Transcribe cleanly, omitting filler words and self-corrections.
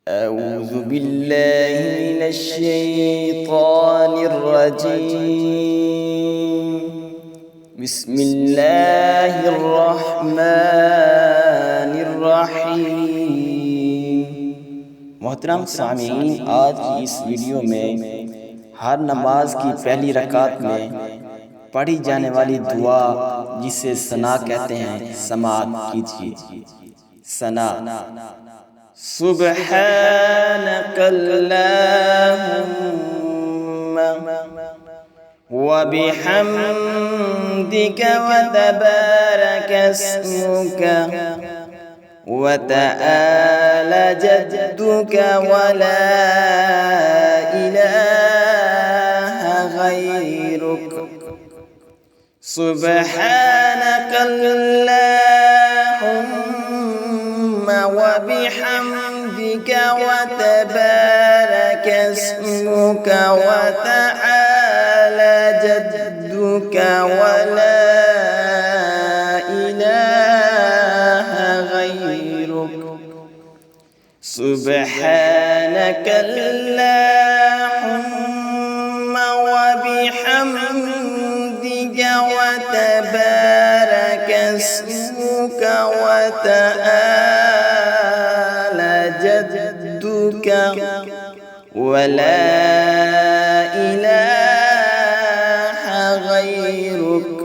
أعوذ بالله من الشيطان الرجيم. بسم الله الرحمن الرحیم۔ محترم سامعین، آج کی اس ویڈیو میں ہر نماز کی پہلی رکعت میں پڑھی جانے والی دعا جسے ثنا کہتے ہیں سماعت کیجیے۔ ثنا: سبحانك اللهم وبحمدك وتبارك اسمك وتعالى جدك ولا إله غيرك سبحانك اللهم وبحمدك وتبارك اسمك وتعالى جدك ولا إله غيرك سبحانك اللهم وبحمدك وتبارك اسمك وتعالى جدك ولا إله غيرك